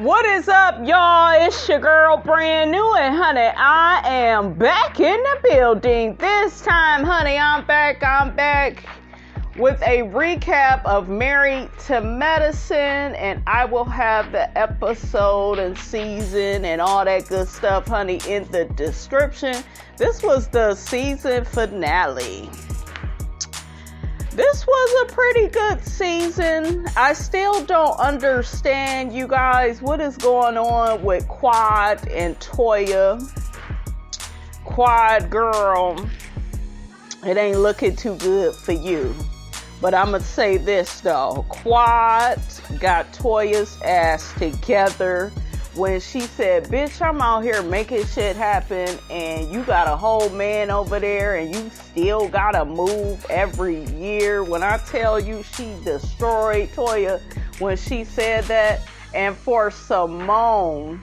What is up, y'all? It's your girl, brand new, and honey, I am back in the building. This time, honey, I'm back with a recap of Married to Medicine, and I will have the episode and season and all that good stuff, honey, in the description. This was the season finale. This was a pretty good season. I still don't understand, you guys, what is going on with Quad and Toya. Quad, girl, it ain't looking too good for you. But I'm going to say this, though. Quad got Toya's ass together when she said, bitch, I'm out here making shit happen, and you got a whole man over there, and you still got to move every year. When I tell you she destroyed Toya when she said that, and for Simone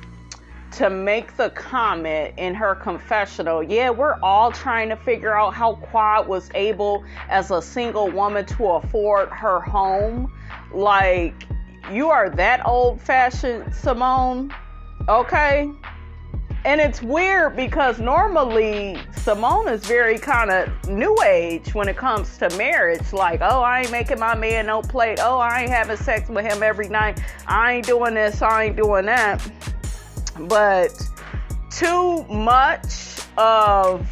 to make the comment in her confessional, yeah, we're all trying to figure out how Quad was able as a single woman to afford her home. Like, you are that old-fashioned, Simone, okay? And it's weird because normally Simone is very kind of new age when it comes to marriage. Like, oh, I ain't making my man no plate. Oh, I ain't having sex with him every night. I ain't doing this. I ain't doing that. But too much of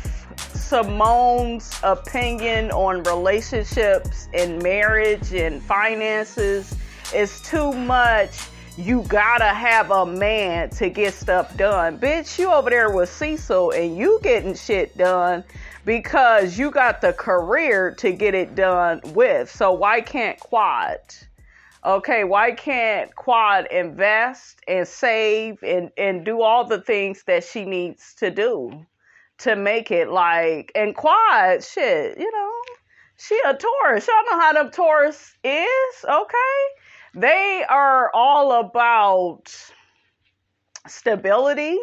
Simone's opinion on relationships and marriage and finances is too much. You gotta have a man to get stuff done. Bitch, you over there with Cecil and you getting shit done because you got the career to get it done with. So why can't Quad? Okay, why can't Quad invest and save and do all the things that she needs to do to make it like, and Quad, shit, you know, she a Taurus. Y'all know how them Taurus is, okay? They are all about stability,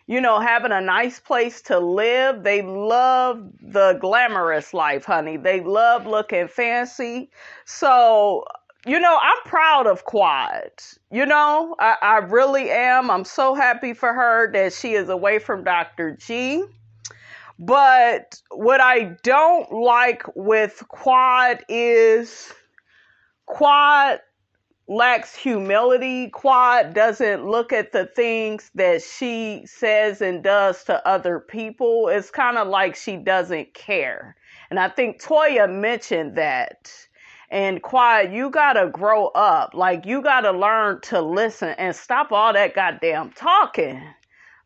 you know, having a nice place to live. They love the glamorous life, honey. They love looking fancy. So, you know, I'm proud of Quad. You know, I really am. I'm so happy for her that she is away from Dr. G. But what I don't like with Quad is Quad lacks humility. Quad doesn't look at the things that she says and does to other people. It's kind of like she doesn't care. And I think Toya mentioned that. And Quad, you gotta grow up. Like, you gotta learn to listen and stop all that goddamn talking.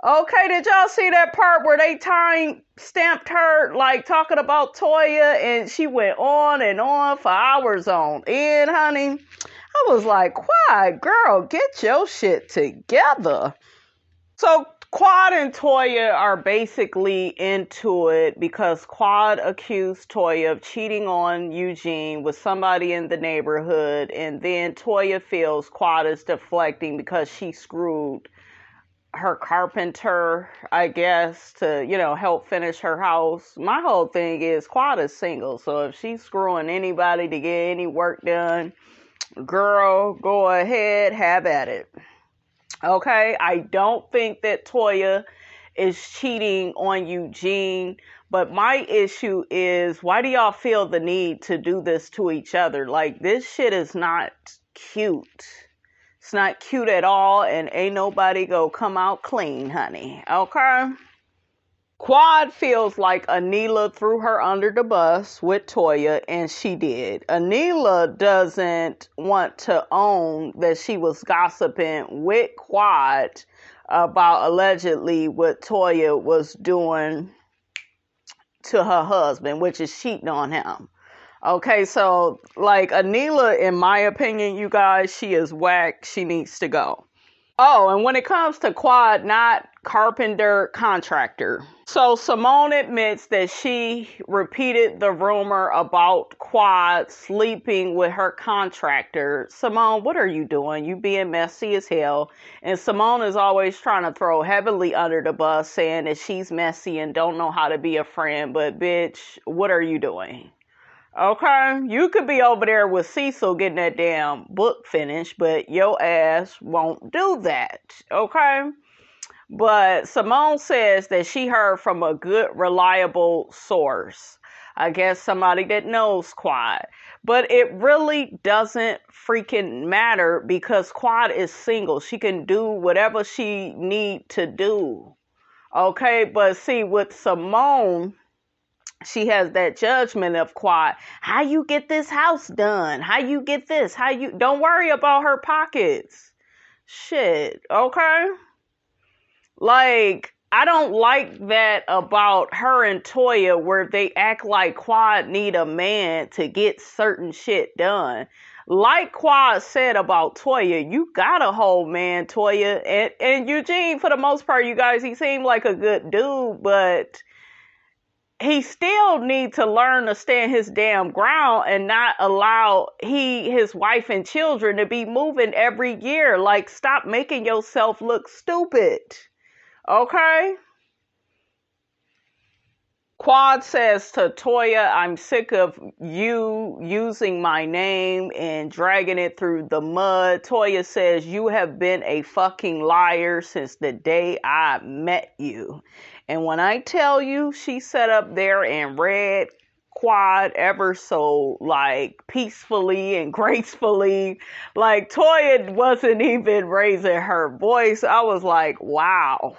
Okay, did y'all see that part where they time stamped her, like, talking about Toya, and she went on and on for hours on end, honey? I was like, Quad, girl, get your shit together. So Quad and Toya are basically into it because Quad accused Toya of cheating on Eugene with somebody in the neighborhood, and then Toya feels Quad is deflecting because she screwed her carpenter, I guess, to, you know, help finish her house. My whole thing is Quad is single, so if she's screwing anybody to get any work done, girl, go ahead, have at it. Okay, I don't think that Toya is cheating on Eugene, but my issue is, why do y'all feel the need to do this to each other? Like, this shit is not cute. It's not cute at all, and ain't nobody go come out clean, honey. Okay? Quad feels like Anila threw her under the bus with Toya, and she did. Anila doesn't want to own that she was gossiping with Quad about allegedly what Toya was doing to her husband, which is cheating on him. Okay, so, like, Anila, in my opinion, you guys, she is whack. She needs to go. Oh, and when it comes to Quad, not carpenter, contractor. So Simone admits that she repeated the rumor about Quad sleeping with her contractor. Simone, what are you doing? You being messy as hell. And Simone is always trying to throw heavily under the bus, saying that she's messy and don't know how to be a friend. But bitch, what are you doing? Okay? You could be over there with Cecil getting that damn book finished, but your ass won't do that. Okay? But Simone says that she heard from a good, reliable source. I guess somebody that knows Quad. But it really doesn't freaking matter because Quad is single. She can do whatever she need to do. Okay, but see, with Simone, she has that judgment of Quad. How you get this house done? How you get this? How you don't worry about her pockets. Shit, okay? Like, I don't like that about her and Toya where they act like Quad need a man to get certain shit done. Like Quad said about Toya, you got a whole man, Toya. And Eugene, for the most part, you guys, he seemed like a good dude, but he still needs to learn to stand his damn ground and not allow his wife and children to be moving every year. Like, stop making yourself look stupid. Okay? Quad says to Toya, I'm sick of you using my name and dragging it through the mud. Toya says, you have been a fucking liar since the day I met you. And when I tell you, she sat up there and read Quad ever so like peacefully and gracefully. Like Toya wasn't even raising her voice. I was like, wow.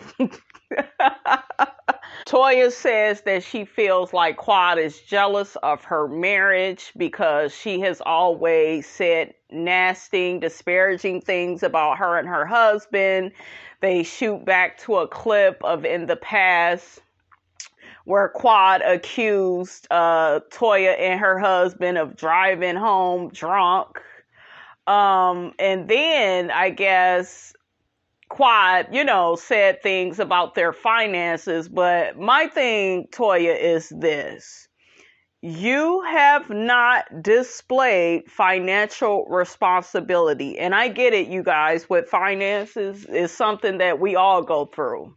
Toya says that she feels like Quad is jealous of her marriage because she has always said nasty, disparaging things about her and her husband. They shoot back to a clip of in the past where Quad accused Toya and her husband of driving home drunk. And then I guess Quad, said things about their finances. But my thing, Toya, is this. You have not displayed financial responsibility. And I get it, you guys, with finances is something that we all go through.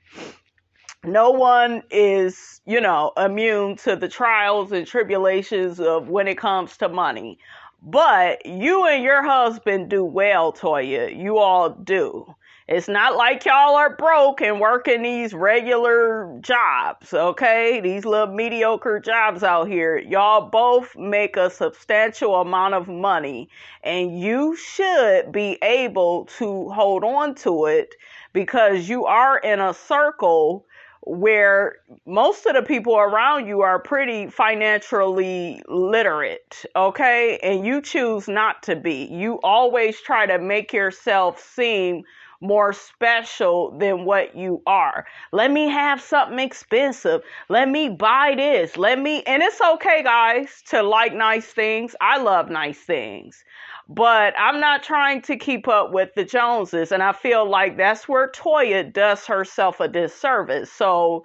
No one is, immune to the trials and tribulations of when it comes to money. But you and your husband do well, Toya. You all do. It's not like y'all are broke and working these regular jobs, okay? These little mediocre jobs out here. Y'all both make a substantial amount of money, and you should be able to hold on to it because you are in a circle where most of the people around you are pretty financially literate, okay? And you choose not to be. You always try to make yourself seem more special than what you are. Let me have something expensive. Let me buy this. And it's okay, guys, to like nice things. I love nice things. But I'm not trying to keep up with the Joneses. And I feel like that's where Toya does herself a disservice. So,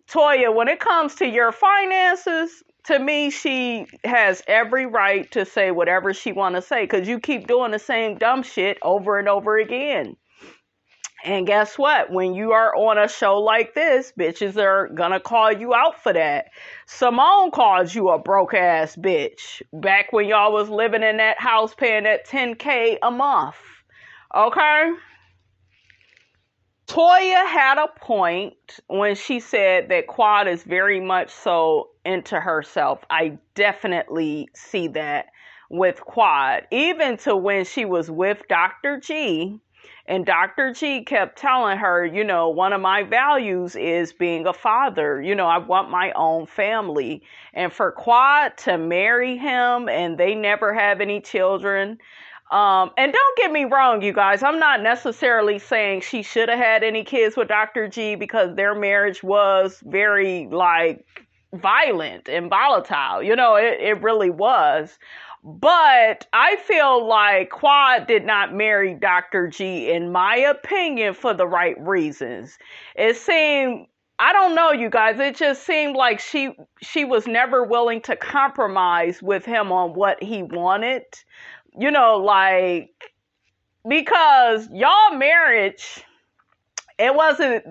Toya, when it comes to your finances, to me, she has every right to say whatever she want to say. Because you keep doing the same dumb shit over and over again. And guess what? When you are on a show like this, bitches are gonna call you out for that. Simone called you a broke ass bitch back when y'all was living in that house paying that $10K a month. Okay? Toya had a point when she said that Quad is very much so into herself. I definitely see that with Quad. Even to when she was with Dr. G. And Dr. G kept telling her, one of my values is being a father. I want my own family. And for Quad to marry him and they never have any children. And don't get me wrong, you guys. I'm not necessarily saying she should have had any kids with Dr. G because their marriage was very, violent and volatile. It really was. But I feel like Quad did not marry Dr. G, in my opinion, for the right reasons. It seemed, I don't know, you guys, it just seemed like she was never willing to compromise with him on what he wanted. Because y'all marriage It wasn't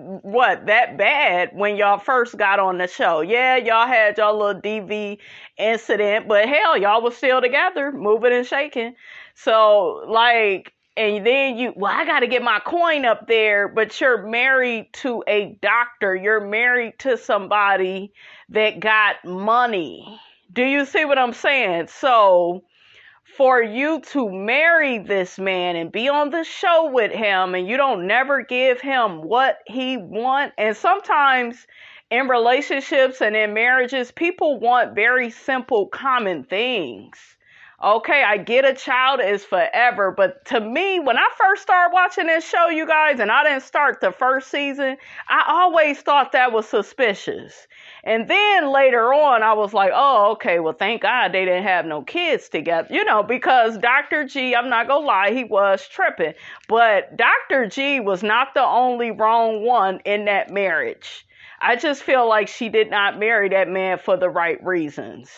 that bad when y'all first got on the show. Yeah, y'all had y'all little DV incident, but hell, y'all was still together, moving and shaking. So like, and then I got to get my coin up there, but you're married to a doctor. You're married to somebody that got money. Do you see what I'm saying? So for you to marry this man and be on the show with him and you don't never give him what he want. And sometimes in relationships and in marriages, people want very simple, common things. Okay, I get a child is forever, but to me, when I first started watching this show, you guys, and I didn't start the first season, I always thought that was suspicious. And then later on, I was like, oh, okay, well, thank God they didn't have no kids together, because Dr. G, I'm not gonna lie, he was tripping. But Dr. G was not the only wrong one in that marriage. I just feel like she did not marry that man for the right reasons.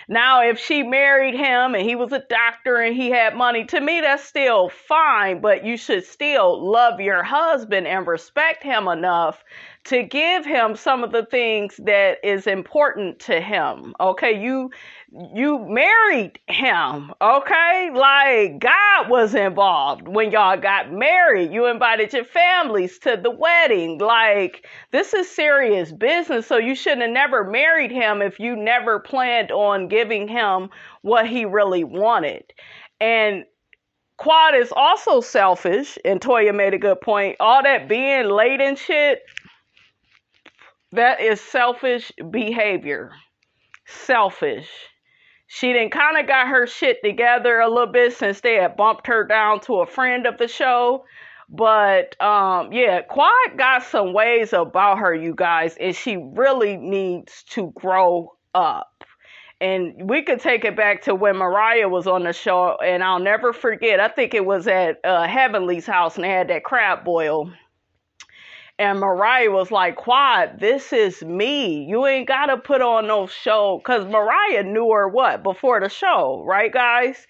Now, if she married him and he was a doctor and he had money, to me, that's still fine, but you should still love your husband and respect him enough to give him some of the things that is important to him. Okay, you married him, okay? Like, God was involved when y'all got married. You invited your families to the wedding. Like, this is serious business, so you shouldn't have never married him if you never planned on giving him what he really wanted. And Quad is also selfish, and Toya made a good point. All that being late and shit, that is selfish behavior. Selfish. She done kind of got her shit together a little bit since they had bumped her down to a friend of the show. But, yeah, Quad got some ways about her, you guys, and she really needs to grow up. And we could take it back to when Mariah was on the show, and I'll never forget, I think it was at Heavenly's house, and they had that crab boil. And Mariah was like, Quad, this is me. You ain't got to put on no show. Because Mariah knew her before the show, right, guys?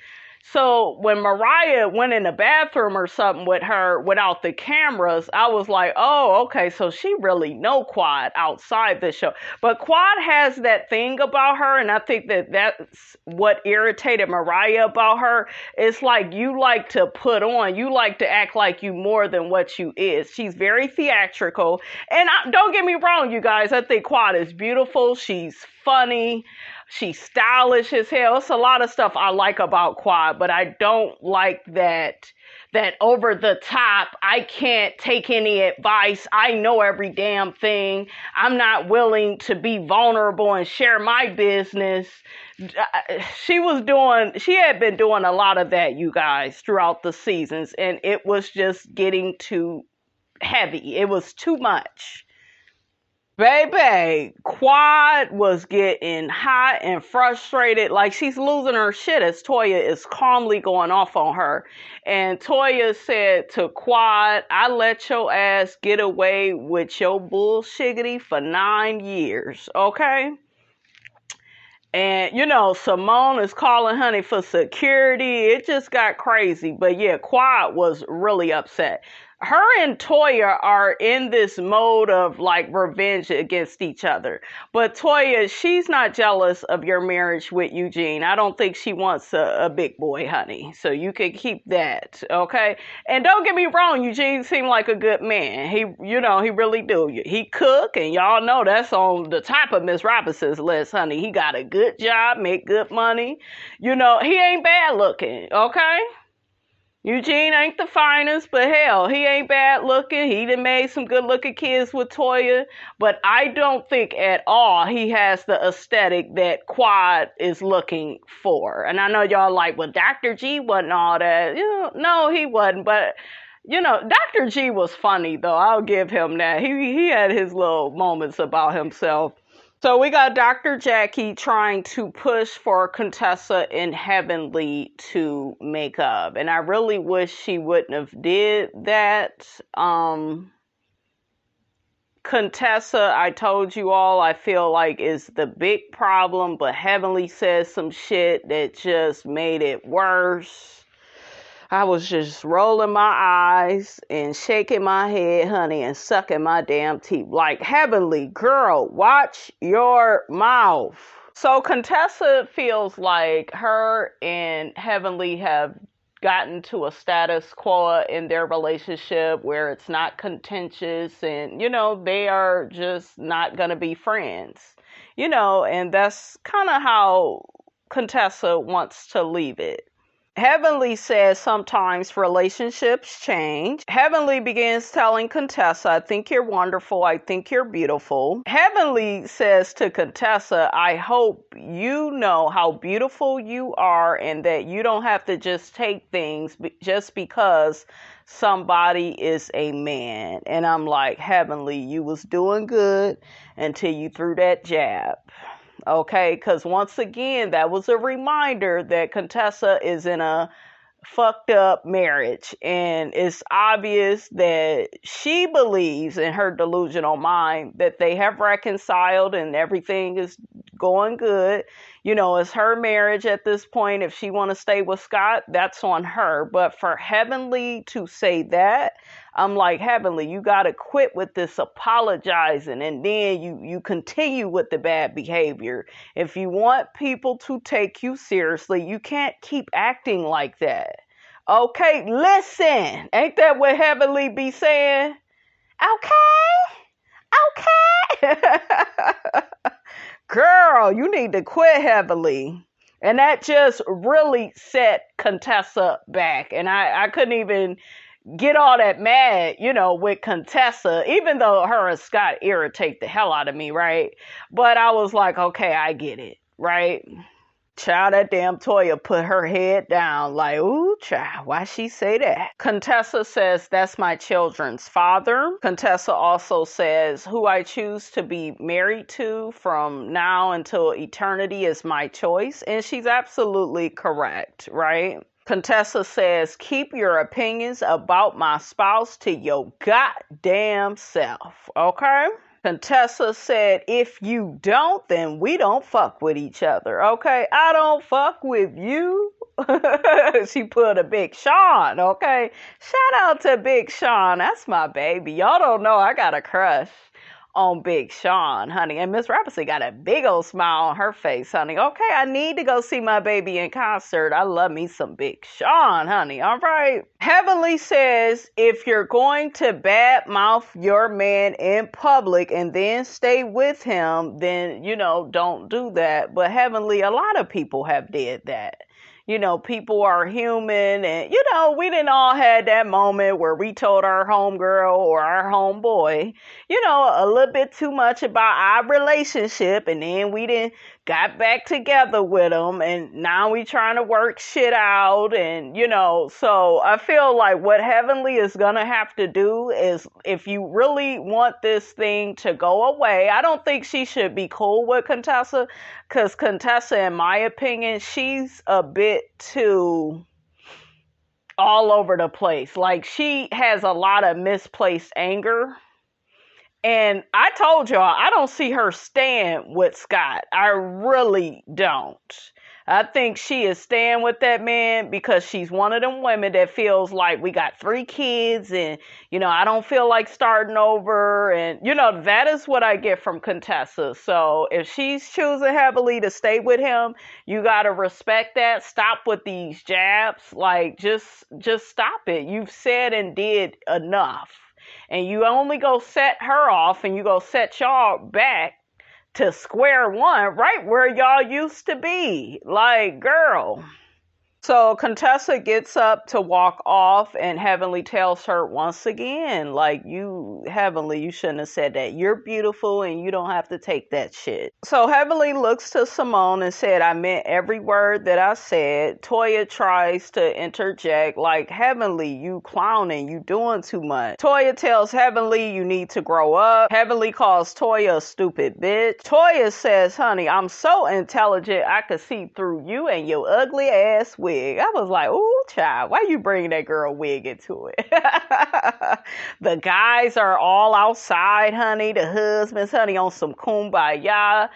So when Mariah went in the bathroom or something with her without the cameras, I was like, oh, okay, so she really know Quad outside the show. But Quad has that thing about her, and I think that's what irritated Mariah about her. It's like you like to put on, you like to act like you more than what you is. She's very theatrical. And don't get me wrong, you guys, I think Quad is beautiful. She's funny. She's stylish as hell. It's a lot of stuff I like about Quad, but I don't like that over the top, I can't take any advice. I know every damn thing. I'm not willing to be vulnerable and share my business. She had been doing a lot of that, you guys, throughout the seasons, and it was just getting too heavy. It was too much. Baby, Quad was getting hot and frustrated, like she's losing her shit as Toya is calmly going off on her. And Toya said to Quad, I let your ass get away with your bullshiggity for 9 years, okay? And, Simone is calling honey for security. It just got crazy. But yeah, Quad was really upset. Her and Toya are in this mode of like revenge against each other. But Toya, she's not jealous of your marriage with Eugene. I don't think she wants a big boy, honey. So you can keep that, okay? And don't get me wrong, Eugene seemed like a good man. He really do. He cook, and y'all know that's on the top of Miss Robinson's list, honey. He got a good job, make good money. He ain't bad looking, okay? Eugene ain't the finest, but hell, he ain't bad looking. He done made some good looking kids with Toya, but I don't think at all he has the aesthetic that Quad is looking for. And I know y'all like, well, Dr. G wasn't all that. No, he wasn't, but Dr. G was funny though. I'll give him that. He had his little moments about himself. So we got Dr. Jackie trying to push for Contessa and Heavenly to make up. And I really wish she wouldn't have did that. Contessa, I told you all, I feel like is the big problem. But Heavenly says some shit that just made it worse. I was just rolling my eyes and shaking my head, honey, and sucking my damn teeth. Like, Heavenly, girl, watch your mouth. So Contessa feels like her and Heavenly have gotten to a status quo in their relationship where it's not contentious and, they are just not going to be friends. And that's kind of how Contessa wants to leave it. Heavenly says sometimes relationships change. Heavenly begins telling Contessa, I think you're wonderful. I think you're beautiful. Heavenly says to Contessa, I hope you know how beautiful you are and that you don't have to just take things just because somebody is a man. And I'm like, Heavenly, you was doing good until you threw that jab. Okay, because once again, that was a reminder that Contessa is in a fucked up marriage, and it's obvious that she believes in her delusional mind that they have reconciled and everything is going good. It's her marriage at this point. If she want to stay with Scott, that's on her. But for Heavenly to say that, I'm like, Heavenly, you got to quit with this apologizing and then you continue with the bad behavior. If you want people to take you seriously, you can't keep acting like that. Okay, listen. Ain't that what Heavenly be saying? Okay. Girl, you need to quit, Heavenly. And that just really set Contessa back. And I couldn't even get all that mad, with Contessa, even though her and Scott irritate the hell out of me, right? But I was like, okay, I get it, right? Child, that damn Toya put her head down like, ooh, child, why she say that? Contessa says, that's my children's father. Contessa also says, who I choose to be married to from now until eternity is my choice. And she's absolutely correct, right? Contessa says, keep your opinions about my spouse to your goddamn self, okay? Contessa said, if you don't, then we don't fuck with each other, okay? I don't fuck with you. She put a Big Sean, okay? Shout out to Big Sean. That's my baby. Y'all don't know I got a crush on Big Sean, honey. And Miss Robinson got a big old smile on her face, honey. Okay, I need to go see my baby in concert. I love me some Big Sean, honey. All right. Heavenly says, if you're going to badmouth your man in public and then stay with him, then, don't do that. But Heavenly, a lot of people have did that. People are human and, we didn't all had that moment where we told our homegirl or our homeboy, a little bit too much about our relationship, and then we didn't got back together with them, and now we trying to work shit out, and, so I feel like what Heavenly is going to have to do is, if you really want this thing to go away, I don't think she should be cool with Contessa, because Contessa, in my opinion, she's a bit too all over the place. Like, she has a lot of misplaced anger. And I told y'all, I don't see her staying with Scott. I really don't. I think she is staying with that man because she's one of them women that feels like we got 3 kids and, I don't feel like starting over. And, that is what I get from Contessa. So if she's choosing Heavily to stay with him, you got to respect that. Stop with these jabs. Like, just stop it. You've said and did enough. And you only go set her off and you go set y'all back to square one, right where y'all used to be. Like, girl. So Contessa gets up to walk off and Heavenly tells her once again, like, Heavenly, you shouldn't have said that. You're beautiful and you don't have to take that shit. So Heavenly looks to Simone and said, I meant every word that I said. Toya tries to interject, like, Heavenly, you clowning, you doing too much. Toya tells Heavenly, you need to grow up. Heavenly calls Toya a stupid bitch. Toya says, honey, I'm so intelligent I could see through you and your ugly ass wig. I was like, ooh, child, why you bringing that girl wig into it? The guys are all outside, honey. The husbands, honey, on some kumbaya.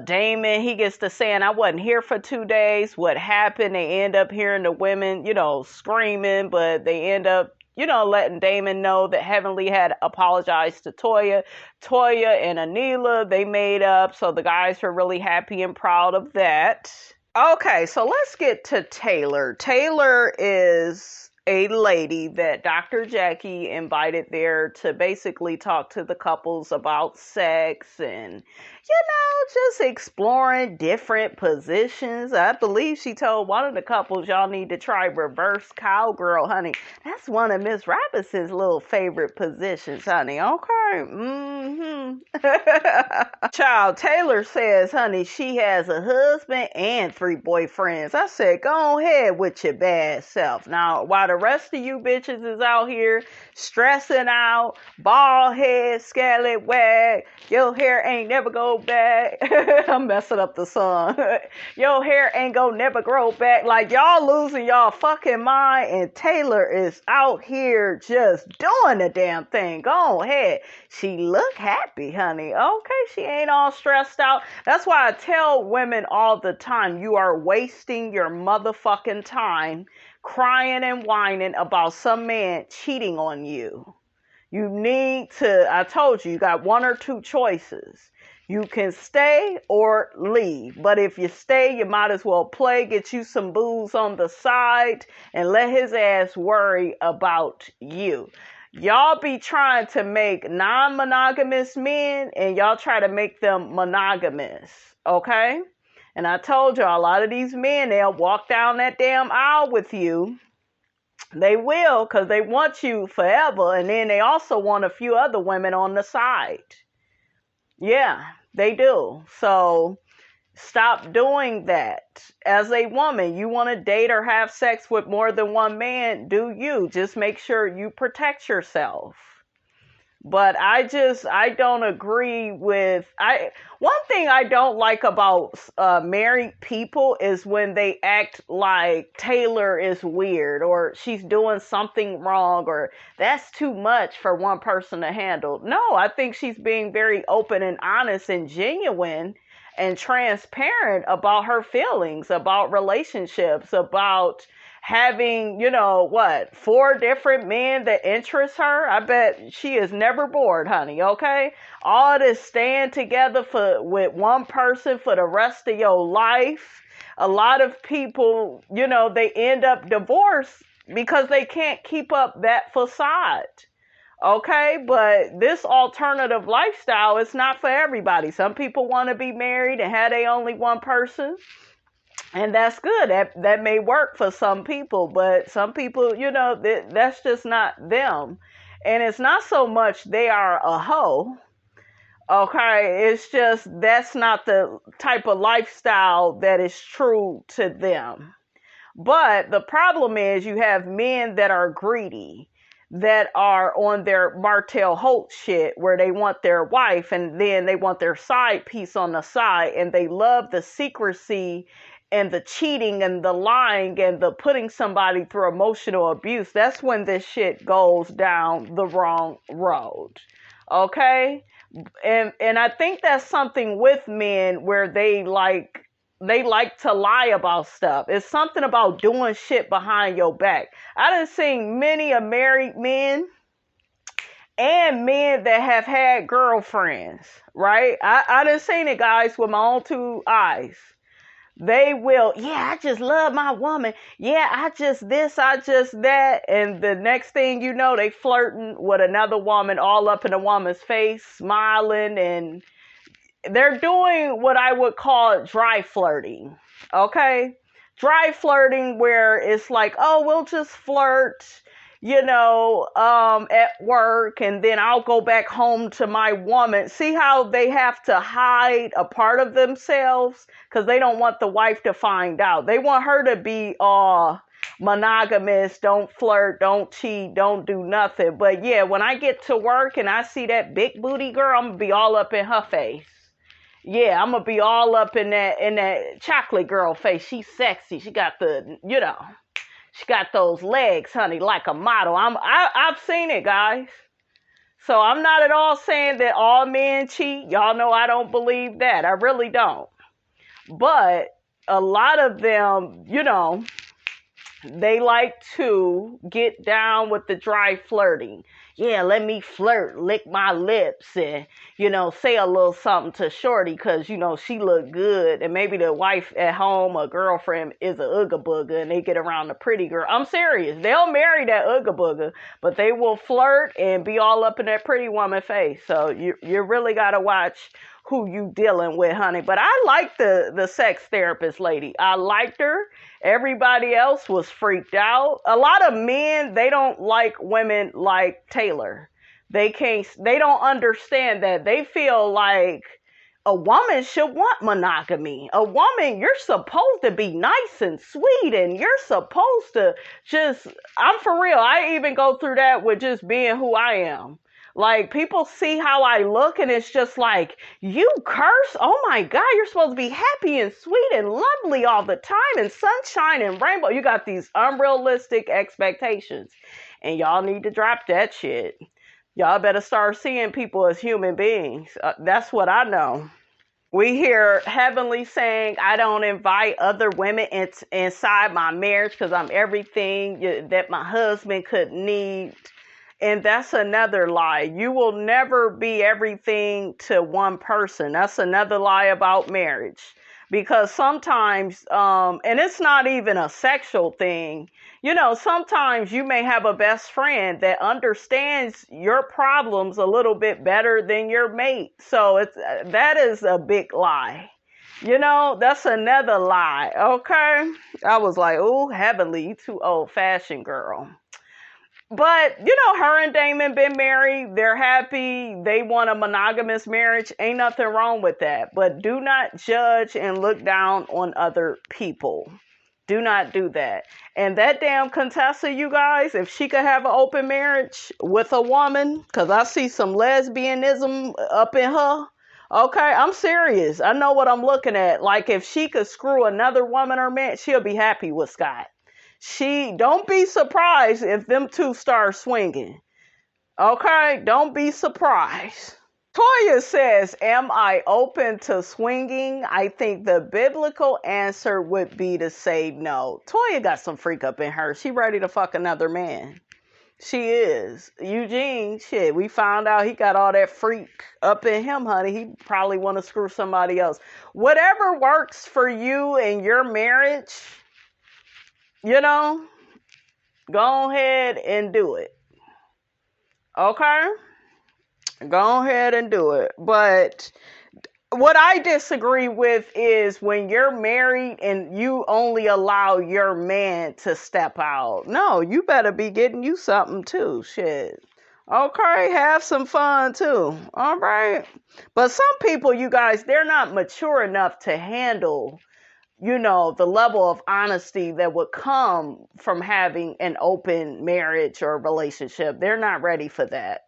Damon, he gets to saying, I wasn't here for 2 days. What happened? They end up hearing the women, screaming, but they end up, letting Damon know that Heavenly had apologized to Toya. Toya and Anila, they made up. So the guys are really happy and proud of that. Okay, so let's get to Taylor. Taylor is a lady that Dr. Jackie invited there to basically talk to the couples about sex and, just exploring different positions. I believe she told one of the couples, y'all need to try reverse cowgirl, honey. That's one of Miss Robinson's little favorite positions, honey. Okay. Child, Taylor says, honey, she has a husband and 3 boyfriends. I said, go ahead with your bad self. Now, while the rest of you bitches is out here stressing out, bald head, scallop wag, your hair ain't never go back. I'm messing up the song. Your hair ain't gonna never grow back. Like, y'all losing y'all fucking mind, and Taylor is out here just doing the damn thing. Go ahead. She look happy, honey. Okay, she ain't all stressed out. That's why I tell women all the time, you are wasting your motherfucking time crying and whining about some man cheating on you. You need to, I told you, you got 1 or 2 choices. You can stay or leave. But if you stay, you might as well play, get you some booze on the side, and let his ass worry about you. Y'all be trying to make non-monogamous men, and y'all try to make them monogamous. Okay? And I told y'all, a lot of these men, they'll walk down that damn aisle with you. They will, because they want you forever. And then they also want a few other women on the side. Yeah, they do. So stop doing that. As a woman, you want to date or have sex with more than one man, do you. Just make sure you protect yourself. But I don't agree with, one thing I don't like about married people is when they act like Taylor is weird or she's doing something wrong or that's too much for one person to handle. No, I think she's being very open and honest and genuine and transparent about her feelings, about relationships, about having, 4 different men that interest her. I bet she is never bored, honey, okay? All this staying together with one person for the rest of your life. A lot of people, they end up divorced because they can't keep up that facade. Okay, but this alternative lifestyle is not for everybody. Some people want to be married and have they only one person. And that's good. That may work for some people, but some people, that's just not them. And it's not so much they are a hoe. Okay, it's just that's not the type of lifestyle that is true to them. But the problem is you have men that are greedy, that are on their Martell Holt shit where they want their wife and then they want their side piece on the side and they love the secrecy and the cheating and the lying and the putting somebody through emotional abuse. That's when this shit goes down the wrong road. Okay? And I think that's something with men where they like to lie about stuff. It's something about doing shit behind your back. I done seen many a married men and men that have had girlfriends, right? I done seen it, guys, with my own 2 eyes. They will, I just love my woman. Yeah, I just this, I just that. And the next thing you know, they flirting with another woman all up in a woman's face, smiling. And they're doing what I would call dry flirting. Okay? Dry flirting where it's like, oh, we'll just flirt, at work, and then I'll go back home to my woman. See how they have to hide a part of themselves because they don't want the wife to find out. They want her to be all monogamous, don't flirt, don't cheat, don't do nothing. But yeah, when I get to work and I see that big booty girl, I'm gonna be all up in her face. Yeah, I'm gonna be all up in that chocolate girl face. She's sexy. She got she got those legs, honey, like a model. I've seen it, guys. So I'm not at all saying that all men cheat. Y'all know I don't believe that. I really don't. But a lot of them, they like to get down with the dry flirting. Yeah, let me flirt, lick my lips, and, say a little something to shorty because, she look good. And maybe the wife at home or girlfriend is a ooga booga and they get around the pretty girl. I'm serious. They'll marry that ooga booga, but they will flirt and be all up in that pretty woman face. So you really got to watch who you dealing with, honey. But I like the sex therapist lady. I liked her. Everybody else was freaked out. A lot of men, they don't like women like Taylor. They don't understand that. They feel like a woman should want monogamy. A woman, you're supposed to be nice and sweet, and you're supposed to I'm for real. I even go through that with just being who I am. Like, people see how I look, and it's just like, you curse? Oh my God, you're supposed to be happy and sweet and lovely all the time and sunshine and rainbow. You got these unrealistic expectations, and y'all need to drop that shit. Y'all better start seeing people as human beings. That's what I know. We hear Heavenly saying, I don't invite other women inside my marriage because I'm everything that my husband could need. And that's another lie. You will never be everything to one person. That's another lie about marriage. Because sometimes, and it's not even a sexual thing, sometimes you may have a best friend that understands your problems a little bit better than your mate. So that is a big lie. That's another lie. Okay. I was like, oh, Heavenly, you too old fashioned, girl. But, her and Damon been married. They're happy. They want a monogamous marriage. Ain't nothing wrong with that. But do not judge and look down on other people. Do not do that. And that damn Contessa, you guys, if she could have an open marriage with a woman, because I see some lesbianism up in her. Okay, I'm serious. I know what I'm looking at. Like, if she could screw another woman or man, she'll be happy with Scott. Don't be surprised if them two start swinging. Okay? Don't be surprised. Toya says, am I open to swinging? I think the biblical answer would be to say no. Toya got some freak up in her. She ready to fuck another man. She is. Eugene, shit, we found out he got all that freak up in him, honey. He probably want to screw somebody else. Whatever works for you and your marriage, go ahead and do it. Okay? Go ahead and do it. But what I disagree with is when you're married and you only allow your man to step out. No, you better be getting you something too. Shit. Okay, have some fun too. All right? But some people, you guys, they're not mature enough to handle the level of honesty that would come from having an open marriage or relationship. They're not ready for that.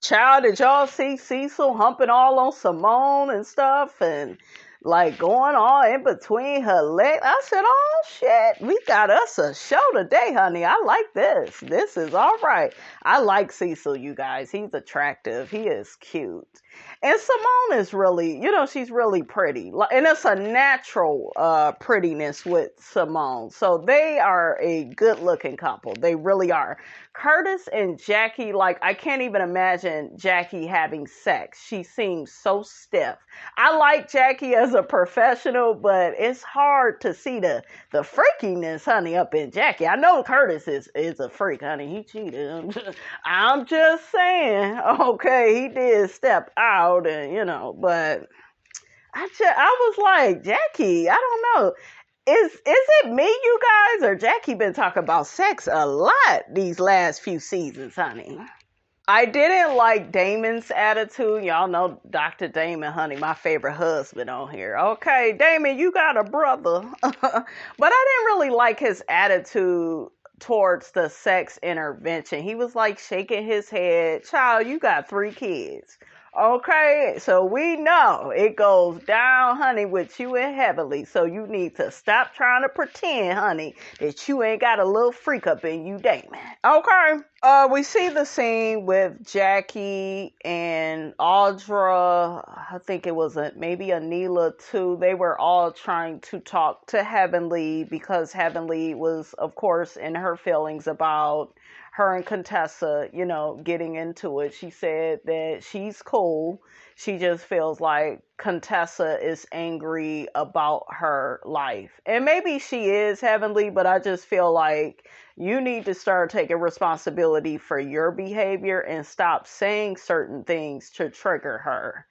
Child, did y'all see Cecil humping all on Simone and stuff and like going all in between her legs? I said, oh shit, we got us a show today, honey. I like this. This is all right. I like Cecil, you guys. He's attractive. He is cute. And Simone is really, she's really pretty. And it's a natural prettiness with Simone. So they are a good looking couple. They really are. Curtis and Jackie, I can't even imagine Jackie having sex. She seems so stiff. I like Jackie as a professional, but it's hard to see the freakiness, honey, up in Jackie. I know Curtis is a freak, honey. He cheated. I'm just saying. Okay, he did step out and, but I was like, Jackie, I don't know. Is it me, you guys, or Jackie been talking about sex a lot these last few seasons, honey? I didn't like Damon's attitude. Y'all know Dr. Damon, honey, my favorite husband on here. Okay, Damon, you got a brother. But I didn't really like his attitude towards the sex intervention. He was like shaking his head. Child, you got 3 kids. Okay, so we know it goes down, honey, with you and Heavenly. So you need to stop trying to pretend, honey, that you ain't got a little freak up in you, Damon. Okay. We see the scene with Jackie and Audra. I think it was maybe Anila too. They were all trying to talk to Heavenly because Heavenly was, of course, in her feelings about her and Contessa, getting into it. She said that she's cool. She just feels like Contessa is angry about her life. And maybe she is, Heavenly, but I just feel like you need to start taking responsibility for your behavior and stop saying certain things to trigger her.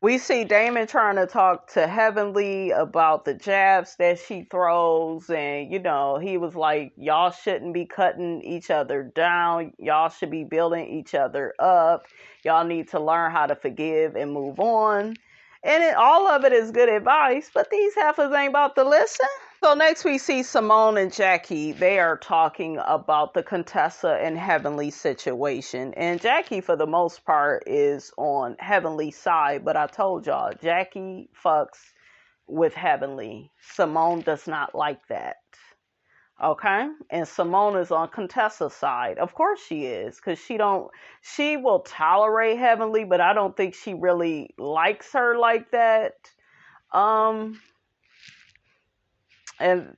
We see Damon trying to talk to Heavenly about the jabs that she throws. And, he was like, y'all shouldn't be cutting each other down. Y'all should be building each other up. Y'all need to learn how to forgive and move on. And all of it is good advice, but these heifers ain't about to listen. So next we see Simone and Jackie. They are talking about the Contessa and Heavenly situation. And Jackie, for the most part, is on Heavenly's side. But I told y'all, Jackie fucks with Heavenly. Simone does not like that. Okay? And Simone is on Contessa's side. Of course she is. Because she will tolerate Heavenly, but I don't think she really likes her like that. And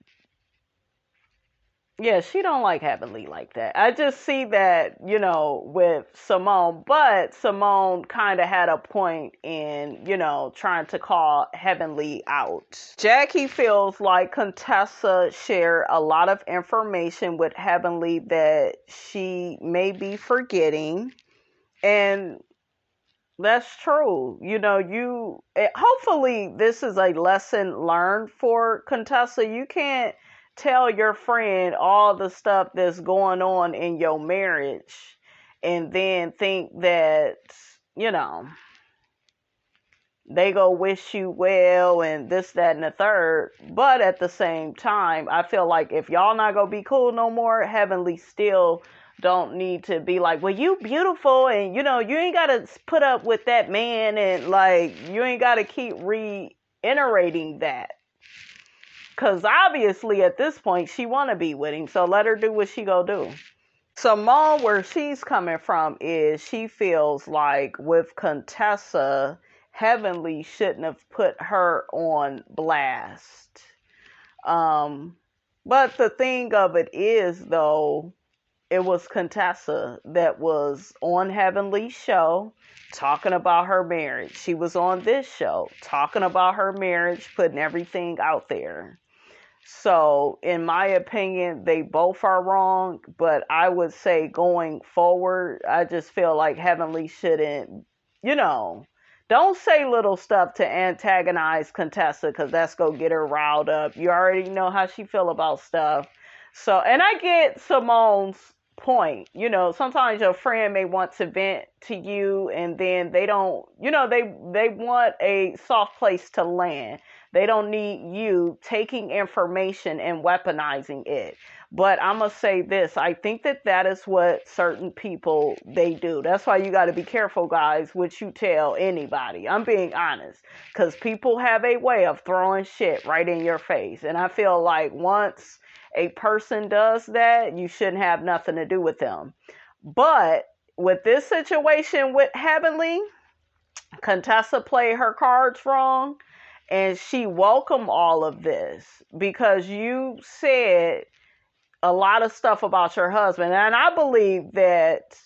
yeah, she don't like Heavenly like that. I just see that, with Simone. But Simone kind of had a point in, trying to call Heavenly out. Jackie feels like Contessa shared a lot of information with Heavenly that she may be forgetting. And that's true. Hopefully this is a lesson learned for Contessa. You can't tell your friend all the stuff that's going on in your marriage and then think that, they go wish you well and this, that, and the third. But at the same time, I feel like if y'all not gonna be cool no more, Heavenly still don't need to be like, well, you beautiful, and you ain't gotta put up with that man, and like you ain't gotta keep reiterating that, because obviously at this point she wanna be with him, so let her do what she go do. Simone, where she's coming from is she feels like with Contessa, Heavenly shouldn't have put her on blast. But the thing of it is, though, it was Contessa that was on Heavenly's show talking about her marriage. She was on this show talking about her marriage, putting everything out there. So, in my opinion, they both are wrong. But I would say going forward, I just feel like Heavenly shouldn't, don't say little stuff to antagonize Contessa, because that's going to get her riled up. You already know how she feel about stuff. So, and I get Simone's point. Sometimes your friend may want to vent to you, and then they don't, they want a soft place to land. They don't need you taking information and weaponizing it. But I'm going to say this. I think that is what certain people, they do. That's why you got to be careful, guys, what you tell anybody. I'm being honest. Because people have a way of throwing shit right in your face. And I feel like once a person does that, you shouldn't have nothing to do with them. But with this situation with Heavenly, Contessa played her cards wrong. And she welcomed all of this because you said a lot of stuff about your husband. And I believe that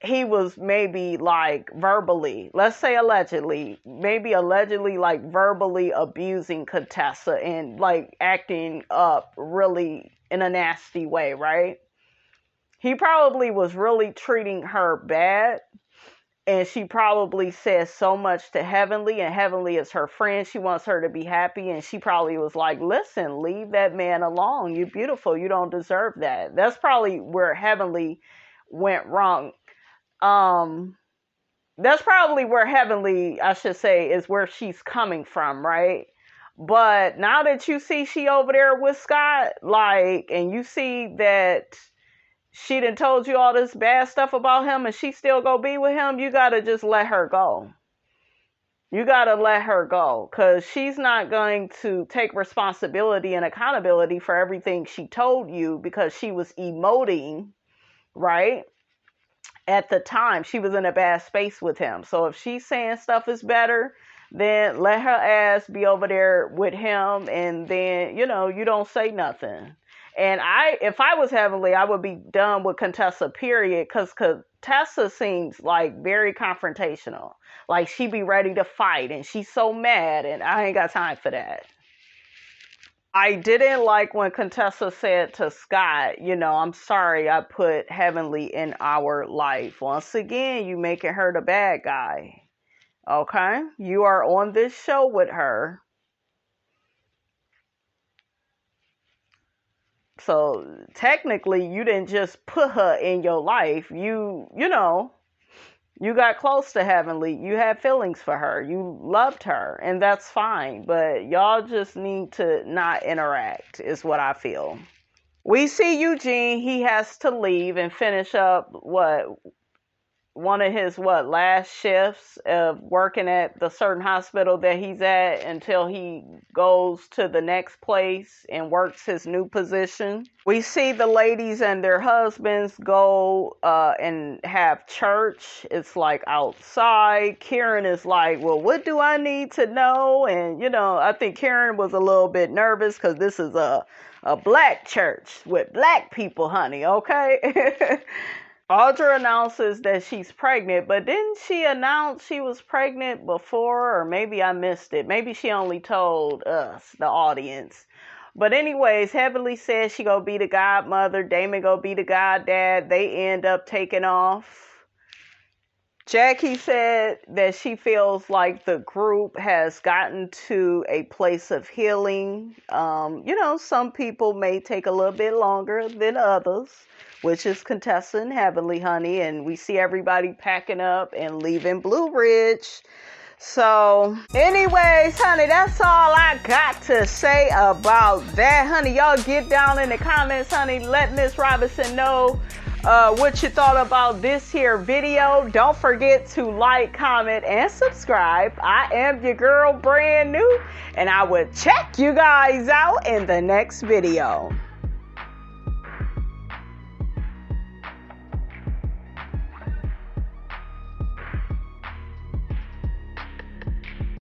he was maybe like verbally, let's say allegedly like verbally abusing Contessa and like acting up really in a nasty way, right? He probably was really treating her bad. And she probably says so much to Heavenly, and Heavenly is her friend. She wants her to be happy, and she probably was like, listen, leave that man alone. You're beautiful. You don't deserve that. That's probably where Heavenly went wrong. That's probably where Heavenly, I should say, is where she's coming from, right? But now that you see she over there with Scott, like, and you see that she done told you all this bad stuff about him and she still go be with him, you gotta just let her go. You gotta let her go, because she's not going to take responsibility and accountability for everything she told you, because she was emoting, right? At the time, she was in a bad space with him. So if she's saying stuff is better, then let her ass be over there with him, and then, you know, you don't say nothing. And if I was Heavenly, I would be done with Contessa, period, because Contessa seems like very confrontational. Like she be ready to fight, and she's so mad, and I ain't got time for that. I didn't like when Contessa said to Scott, you know, I'm sorry I put Heavenly in our life. Once again, you making her the bad guy. Okay? You are on this show with her. So technically, you didn't just put her in your life. You know, you got close to Heavenly. You had feelings for her. You loved her, and that's fine. But y'all just need to not interact, is what I feel. We see Eugene. He has to leave and finish up one of his last shifts of working at the certain hospital that he's at, until he goes to the next place and works his new position. We see the ladies and their husbands go and have church. It's like outside. Karen is like, well, what do I need to know? And, you know, I think Karen was a little bit nervous, because this is a black church with black people, honey, okay? Audra announces that she's pregnant, but didn't she announce she was pregnant before? Or maybe I missed it. Maybe she only told us, the audience. But anyways, Heavenly says she gonna be the godmother. Damon gonna be the goddad. They end up taking off. Jackie said that she feels like the group has gotten to a place of healing. You know, some people may take a little bit longer than others, which is Contessa and Heavenly, honey. And we see everybody packing up and leaving Blue Ridge. So, anyways, honey, that's all I got to say about that, honey. Y'all get down in the comments, honey. Let Miss Robinson know what you thought about this here video. Don't forget to like, comment, and subscribe. I am your girl, brand new, and I will check you guys out in the next video.